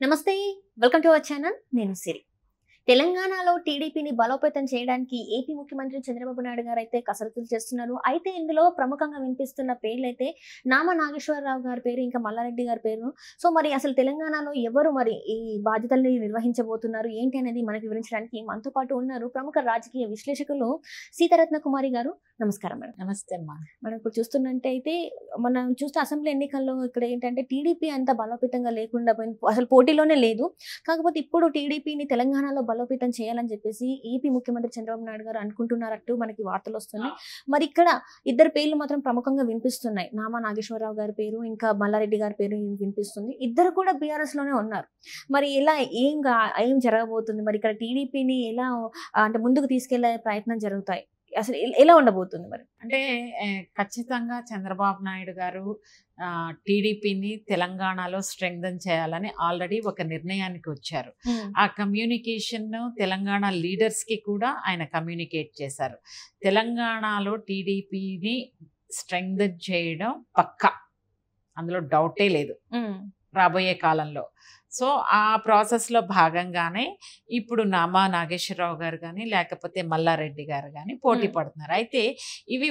నమస్తే welcome to our channel నేను సిరి తెలంగాణలో టీడీపీని బలోపేతం చేయడానికి ఏపీ ముఖ్యమంత్రి చంద్రబాబు నాయుడు గారు అయితే కసరత్తులు చేస్తున్నారు. అయితే ఇందులో ప్రముఖంగా వినిపిస్తున్న పేర్లు అయితే నామా నాగేశ్వరరావు గారి పేరు, ఇంకా మల్లారెడ్డి గారి పేరు. సో మరి అసలు తెలంగాణలో ఎవరు మరి ఈ బాధ్యతల్ని నిర్వహించబోతున్నారు ఏంటి అనేది మనకు వివరించడానికి మనతో పాటు ఉన్నారు ప్రముఖ రాజకీయ విశ్లేషకులు సీతారత్న కుమారి గారు. నమస్కారం మేడం. నమస్తే అమ్మా. మనం ఇప్పుడు చూస్తున్నట్టయితే మనం చూస్తే అసెంబ్లీ ఎన్నికల్లో ఇక్కడ ఏంటంటే టీడీపీ అంత బలోపేతంగా లేకుండా పోయింది, అసలు పోటీలోనే లేదు. కాకపోతే ఇప్పుడు టీడీపీని తెలంగాణలో బలోపేతం చేయాలని చెప్పేసి ఏపీ ముఖ్యమంత్రి చంద్రబాబు నాయుడు గారు అనుకుంటున్నారట్టు మనకి వార్తలు వస్తున్నాయి. మరి ఇక్కడ ఇద్దరు పేర్లు మాత్రం ప్రముఖంగా వినిపిస్తున్నాయి. నామా నాగేశ్వరరావు గారి పేరు, ఇంకా మల్లారెడ్డి గారి పేరు వినిపిస్తుంది. ఇద్దరు కూడా బీఆర్ఎస్ లోనే ఉన్నారు. మరి ఇలా ఏం జరగబోతుంది? మరి ఇక్కడ టీడీపీని ఎలా అంటే ముందుకు తీసుకెళ్లే ప్రయత్నం జరుగుతాయి, అసలు ఎలా ఉండబోతుంది? మరి అంటే ఖచ్చితంగా చంద్రబాబు నాయుడు గారు టీడీపీని తెలంగాణలో స్ట్రెంగ్థన్ చేయాలని ఆల్రెడీ ఒక నిర్ణయానికి వచ్చారు. ఆ కమ్యూనికేషన్ తెలంగాణ లీడర్స్ కి కూడా ఆయన కమ్యూనికేట్ చేశారు. తెలంగాణలో టీడీపీని స్ట్రెంగ్థన్ చేయడం పక్కా, అందులో డౌటే లేదు రాబోయే కాలంలో. సో ఆ ప్రాసెస్లో భాగంగానే ఇప్పుడు నామా నాగేశ్వరరావు గారు కానీ లేకపోతే మల్లారెడ్డి గారు కానీ పోటీ పడుతున్నారు. అయితే ఇవి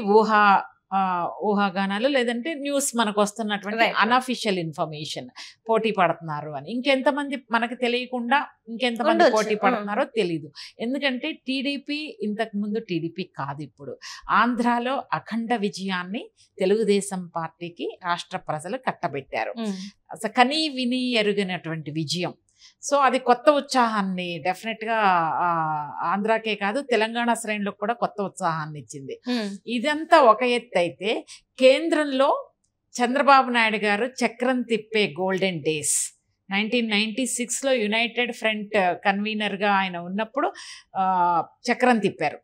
ఊహాగానాలు లేదంటే న్యూస్ మనకు వస్తున్నటువంటి అన్అఫిషియల్ ఇన్ఫర్మేషన్. పోటీ పడుతున్నారు అని ఇంకెంతమంది మనకు తెలియకుండా ఇంకెంతమంది పోటీ పడుతున్నారో తెలీదు. ఎందుకంటే టీడీపీ ఇంతకు ముందు టీడీపీ కాదు, ఇప్పుడు ఆంధ్రాలో అఖండ విజయాన్ని తెలుగుదేశం పార్టీకి రాష్ట్ర ప్రజలు కట్టబెట్టారు. అసలు కనీ విని ఎరుగినటువంటి విజయం. సో అది కొత్త ఉత్సాహాన్ని డెఫినెట్గా ఆంధ్రాకే కాదు తెలంగాణ శ్రేణులకు కూడా కొత్త ఉత్సాహాన్ని ఇచ్చింది. ఇదంతా ఒక ఎత్తు అయితే, కేంద్రంలో చంద్రబాబు నాయుడు గారు చక్రం తిప్పే గోల్డెన్ డేస్ 1996లో యునైటెడ్ ఫ్రంట్ కన్వీనర్గా ఆయన ఉన్నప్పుడు చక్రం తిప్పారు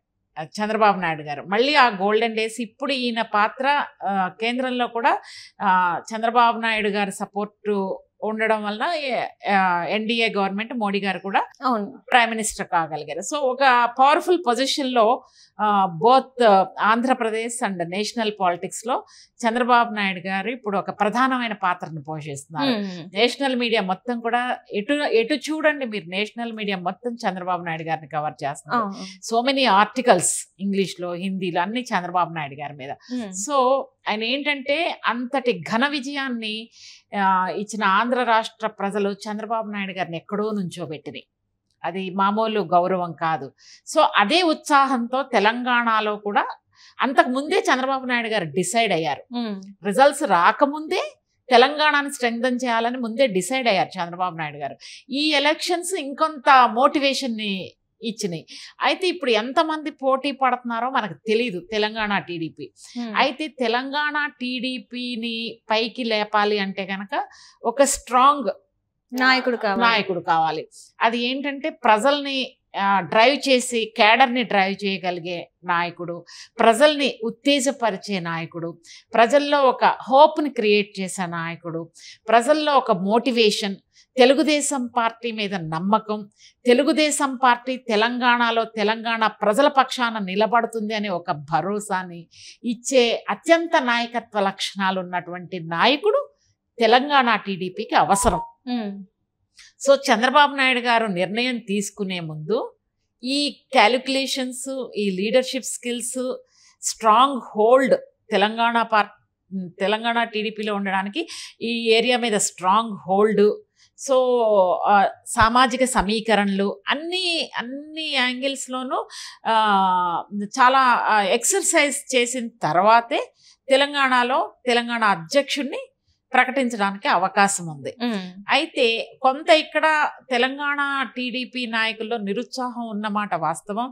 చంద్రబాబు నాయుడు గారు. మళ్ళీ ఆ గోల్డెన్ డేస్ ఇప్పుడు ఈయన పాత్ర కేంద్రంలో కూడా చంద్రబాబు నాయుడు గారి సపోర్టు ఉండడం వల్ల ఎన్డీఏ గవర్నమెంట్ మోడీ గారు కూడా ప్రైమ్ మినిస్టర్ కాగలిగారు. సో ఒక పవర్ఫుల్ పొజిషన్లో బోత్ ఆంధ్రప్రదేశ్ అండ్ నేషనల్ పాలిటిక్స్లో చంద్రబాబు నాయుడు గారు ఇప్పుడు ఒక ప్రధానమైన పాత్రను పోషిస్తున్నారు. నేషనల్ మీడియా మొత్తం కూడా ఎటు చూడండి మీరు, నేషనల్ మీడియా మొత్తం చంద్రబాబు నాయుడు గారిని కవర్ చేస్తున్నారు. సో మెనీ ఆర్టికల్స్ ఇంగ్లీష్లో హిందీలో అన్ని చంద్రబాబు నాయుడు గారి మీద. సో ఆయన ఏంటంటే అంతటి ఘన విజయాన్ని ఇచ్చిన ఆంధ్ర రాష్ట్ర ప్రజలు చంద్రబాబు నాయుడు గారిని ఎక్కడో నుంచోబెట్టింది. అది మామూలు గౌరవం కాదు. సో అదే ఉత్సాహంతో తెలంగాణలో కూడా అంతకు ముందే చంద్రబాబు నాయుడు గారు డిసైడ్ అయ్యారు. రిజల్ట్స్ రాకముందే తెలంగాణని స్ట్రెంగ్థన్ చేయాలని ముందే డిసైడ్ అయ్యారు చంద్రబాబు నాయుడు గారు. ఈ ఎలక్షన్స్ ఇంకొంత మోటివేషన్ని ఇచ్చినాయి. అయితే ఇప్పుడు ఎంతమంది పోటీ పడుతున్నారో మనకు తెలియదు తెలంగాణ టీడీపీ. అయితే తెలంగాణ టీడీపీని పైకి లేపాలి అంటే కనుక ఒక స్ట్రాంగ్ నాయకుడు కావాలి. అది ఏంటంటే ప్రజల్ని డ్రైవ్ చేసి కేడర్ని డ్రైవ్ చేయగలిగే నాయకుడు, ప్రజల్ని ఉత్తేజపరిచే నాయకుడు, ప్రజల్లో ఒక హోప్ని క్రియేట్ చేసే నాయకుడు, ప్రజల్లో ఒక మోటివేషన్, తెలుగుదేశం పార్టీ మీద నమ్మకం, తెలుగుదేశం పార్టీ తెలంగాణలో తెలంగాణ ప్రజల పక్షాన నిలబడుతుంది అనే ఒక భరోసాని ఇచ్చే అత్యంత నాయకత్వ లక్షణాలు ఉన్నటువంటి నాయకుడు తెలంగాణ టీడీపీకి అవసరం. సో చంద్రబాబు నాయుడు గారు నిర్ణయం తీసుకునే ముందు ఈ క్యాలిక్యులేషన్స్, ఈ leadership skills, strong hold Telangana టీడీపీలో ఉండడానికి ఈ ఏరియా మీద స్ట్రాంగ్ హోల్డ్, సో సామాజిక సమీకరణలు అన్ని యాంగిల్స్లోనూ చాలా ఎక్సర్సైజ్ చేసిన తర్వాతే తెలంగాణ అధ్యక్షుడిని ప్రకటించడానికి అవకాశం ఉంది. అయితే కొంత ఇక్కడ తెలంగాణ టీడీపీ నాయకుల్లో నిరుత్సాహం ఉన్నమాట వాస్తవం.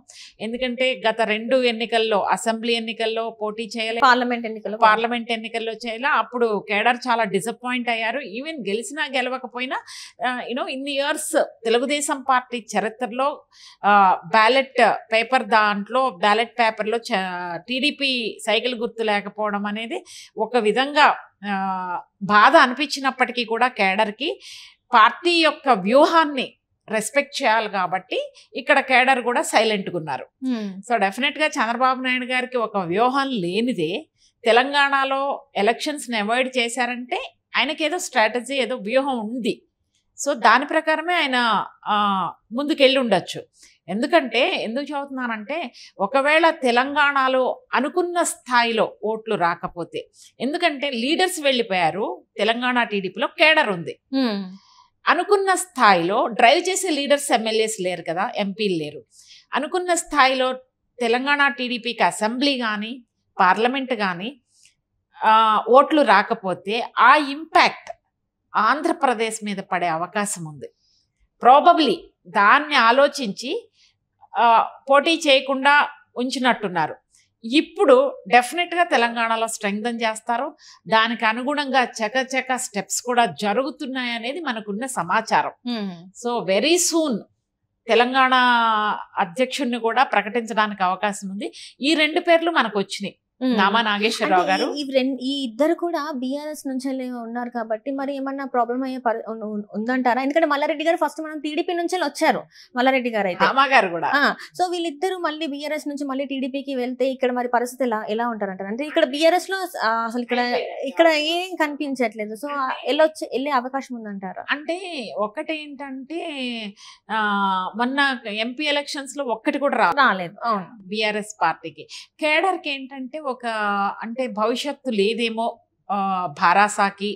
ఎందుకంటే గత 2 ఎన్నికల్లో, అసెంబ్లీ ఎన్నికల్లో పోటీ చేయలేదు, పార్లమెంట్ ఎన్నికల్లో చేయలే. అప్పుడు కేడర్ చాలా డిసప్పాయింట్ అయ్యారు. ఈవెన్ గెలిచినా గెలవకపోయినా ఇన్ని ఇయర్స్ తెలుగుదేశం పార్టీ చరిత్రలో బ్యాలెట్ పేపర్లో టీడీపీ సైకిల్ గుర్తు లేకపోవడం అనేది ఒక విధంగా బాధ అనిపించినప్పటికీ కూడా కేడర్కి పార్టీ యొక్క వ్యూహాన్ని రెస్పెక్ట్ చేయాలి కాబట్టి ఇక్కడ కేడర్ కూడా సైలెంట్గా ఉన్నారు. సో డెఫినెట్గా చంద్రబాబు నాయుడు గారికి ఒక వ్యూహం లేనిదే తెలంగాణలో ఎలక్షన్స్ని అవాయిడ్ చేశారంటే ఆయనకి ఏదో స్ట్రాటజీ, ఏదో వ్యూహం ఉంది. సో దాని ప్రకారమే ఆయన ముందుకెళ్ళి ఉండొచ్చు. ఎందుకు చదువుతున్నానంటే, ఒకవేళ తెలంగాణలో అనుకున్న స్థాయిలో ఓట్లు రాకపోతే, ఎందుకంటే లీడర్స్ వెళ్ళిపోయారు, తెలంగాణ టీడీపీలో కేడర్ ఉంది. అనుకున్న స్థాయిలో డ్రైవ్ చేసే లీడర్స్ ఎమ్మెల్యేస్ లేరు కదా, ఎంపీలు లేరు. అనుకున్న స్థాయిలో తెలంగాణ టీడీపీకి అసెంబ్లీ కానీ పార్లమెంట్ కానీ ఓట్లు రాకపోతే ఆ ఇంపాక్ట్ ఆంధ్రప్రదేశ్ మీద పడే అవకాశం ఉంది. ప్రాబబ్లీ దాన్ని ఆలోచించి పోటీ చేయకుండా ఉంచినట్టున్నారు. ఇప్పుడు డెఫినెట్గా తెలంగాణలో స్ట్రెంగ్థన్ చేస్తారు. దానికి అనుగుణంగా చకచక స్టెప్స్ కూడా జరుగుతున్నాయి అనేది మనకున్న సమాచారం. సో వెరీ సూన్ తెలంగాణ అధ్యక్షుడిని కూడా ప్రకటించడానికి అవకాశం ఉంది. ఈ 2 పేర్లు మనకు వచ్చినాయి, నామా నాగేశ్వరరావు గారు. ఈ ఇద్దరు కూడా బీఆర్ఎస్ నుంచి ఉన్నారు కాబట్టి మరి ఏమన్నా ప్రాబ్లం అయ్యే ఉందంటారా? ఎందుకంటే మల్లారెడ్డి గారు ఫస్ట్ మనం టీడీపీ నుంచి వచ్చారు, మల్లారెడ్డి గారు అయితే గారు కూడా. సో వీళ్ళిద్దరు మళ్ళీ బీఆర్ఎస్ నుంచి మళ్ళీ టీడీపీకి వెళ్తే ఇక్కడ మరి పరిస్థితి ఎలా ఉంటారంటారు? అంటే ఇక్కడ బీఆర్ఎస్ లో అసలు ఇక్కడ ఏం కనిపించట్లేదు. సో వెళ్ళే అవకాశం ఉందంటారా? అంటే ఒకటి ఏంటంటే, మొన్న ఎంపీ ఎలక్షన్స్ లో ఒక్కటి కూడా రాలేదు బీఆర్ఎస్ పార్టీకి. కేడర్కి ఏంటంటే అంటే భవిష్యత్తు లేదేమో, భారాసాకి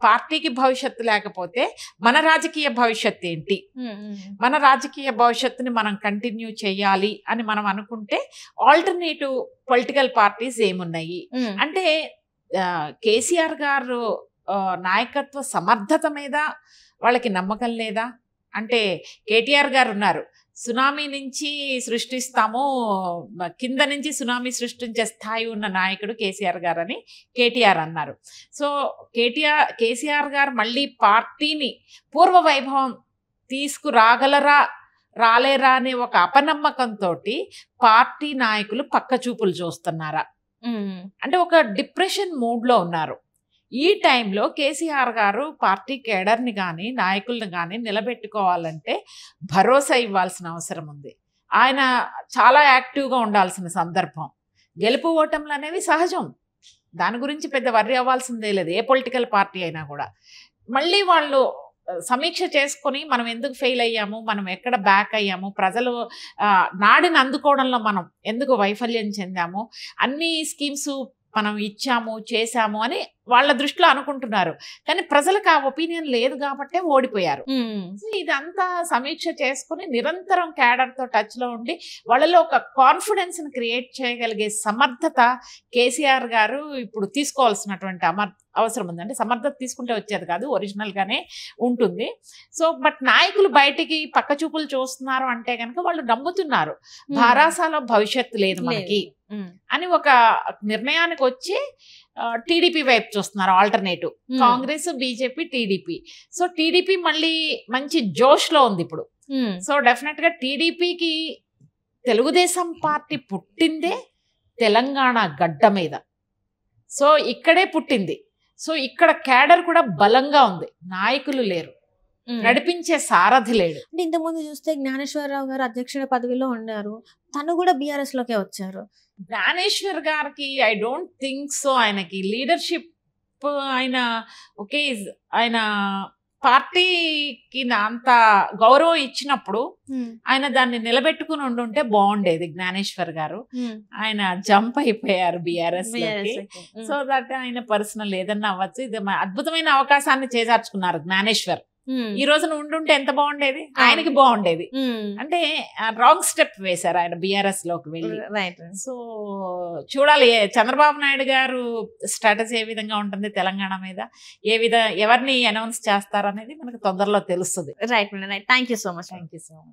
పార్టీకి భవిష్యత్తు లేకపోతే మన రాజకీయ భవిష్యత్తు ఏంటి, మన రాజకీయ భవిష్యత్తుని మనం కంటిన్యూ చేయాలి అని మనం అనుకుంటే ఆల్టర్నేటివ్ పొలిటికల్ పార్టీస్ ఏమున్నాయి అంటే, కేసీఆర్ గారు నాయకత్వ సమర్థత మీద వాళ్ళకి నమ్మకం లేదా? అంటే కేటీఆర్ గారు ఉన్నారు, సునామీ నుంచి సృష్టిస్తాము, కింద నుంచి సునామీ సృష్టించే స్థాయి ఉన్న నాయకుడు కేసీఆర్ గారు అని కేటీఆర్ అన్నారు. సో కేసీఆర్ గారు మళ్ళీ పార్టీని పూర్వ వైభవం తీసుకురాగలరా రాలేరా అనే ఒక అపనమ్మకంతో పార్టీ నాయకులు పక్క చూపులు చూస్తున్నారా అంటే ఒక డిప్రెషన్ మూడ్లో ఉన్నారు. ఈ టైంలో కేసీఆర్ గారు పార్టీ కేడర్ని కానీ నాయకుల్ని కానీ నిలబెట్టుకోవాలంటే భరోసా ఇవ్వాల్సిన అవసరం ఉంది. ఆయన చాలా యాక్టివ్గా ఉండాల్సిన సందర్భం. గెలుపు ఓటములు అనేవి సహజం, దాని గురించి పెద్ద వర్రీ అవ్వాల్సిందే లేదు, ఏ పొలిటికల్ పార్టీ అయినా కూడా. మళ్ళీ వాళ్ళు సమీక్ష చేసుకొని మనం ఎందుకు ఫెయిల్ అయ్యాము, మనం ఎక్కడ బ్యాక్ అయ్యాము, ప్రజలు నాడిని అందుకోవడంలో మనం ఎందుకు వైఫల్యం చెందాము, అన్ని స్కీమ్స్ మనం ఇచ్చాము చేశాము అని వాళ్ళ దృష్టిలో అనుకుంటున్నారు. కానీ ప్రజలకు ఆ ఒపీనియన్ లేదు కాబట్టే ఓడిపోయారు. సో ఇదంతా సమీక్ష చేసుకుని నిరంతరం క్యాడర్తో టచ్లో ఉండి వాళ్ళలో ఒక కాన్ఫిడెన్స్ని క్రియేట్ చేయగలిగే సమర్థత కేసీఆర్ గారు ఇప్పుడు తీసుకోవాల్సినటువంటి అవసరం ఉంది. అంటే సమర్థత తీసుకుంటే వచ్చేది కాదు, ఒరిజినల్గానే ఉంటుంది. సో బట్ నాయకులు బయటికి పక్క చూపులు చూస్తున్నారు అంటే కనుక వాళ్ళు నమ్ముతున్నారు భారాసాలో భవిష్యత్తు లేదు మనకి అని ఒక నిర్ణయానికి వచ్చి టీడీపీ వైపు చూస్తున్నారు. Alternative Congress, BJP, TDP. So TDP మళ్ళీ మంచి జోష్లో ఉంది ఇప్పుడు. సో డెఫినెట్ గా టీడీపీకి తెలుగుదేశం పార్టీ పుట్టిందే తెలంగాణ గడ్డ మీద. సో ఇక్కడే పుట్టింది. సో ఇక్కడ క్యాడర్ కూడా బలంగా ఉంది, నాయకులు లేరు, నడిపించే సారథి లేడు. అంటే ఇంతకుముందు చూస్తే జ్ఞానేశ్వరరావు గారు అధ్యక్షుడి పదవిలో ఉన్నారు, తను కూడా బీఆర్ఎస్ లోకే వచ్చారు. జ్ఞానేశ్వర్ గారికి ఐ డోంట్ థింక్ సో, ఆయనకి లీడర్షిప్ ఆయన పార్టీకి అంత గౌరవం ఇచ్చినప్పుడు ఆయన దాన్ని నిలబెట్టుకుని ఉండుంటే బాగుండేది. జ్ఞానేశ్వర్ గారు ఆయన జంప్ అయిపోయారు బీఆర్ఎస్ లోకి. సో దట్ ఆయన పర్సనల్ ఏదన్నా అవ్వచ్చు. ఇది అద్భుతమైన అవకాశాన్ని చేజార్చుకున్నారు జ్ఞానేశ్వర్. ఈ రోజున ఉండుంటే ఎంత బాగుండేది, ఆయనకి బాగుండేది. అంటే రాంగ్ స్టెప్ వేశారు ఆయన బీఆర్ఎస్ లోకి వెళ్ళి. సో చూడాలి చంద్రబాబు నాయుడు గారు స్ట్రాటజీ ఏ విధంగా ఉంటుంది తెలంగాణ మీద, ఎవరిని అనౌన్స్ చేస్తారనేది మనకు తొందరలో తెలుస్తుంది. Right, thank you so much.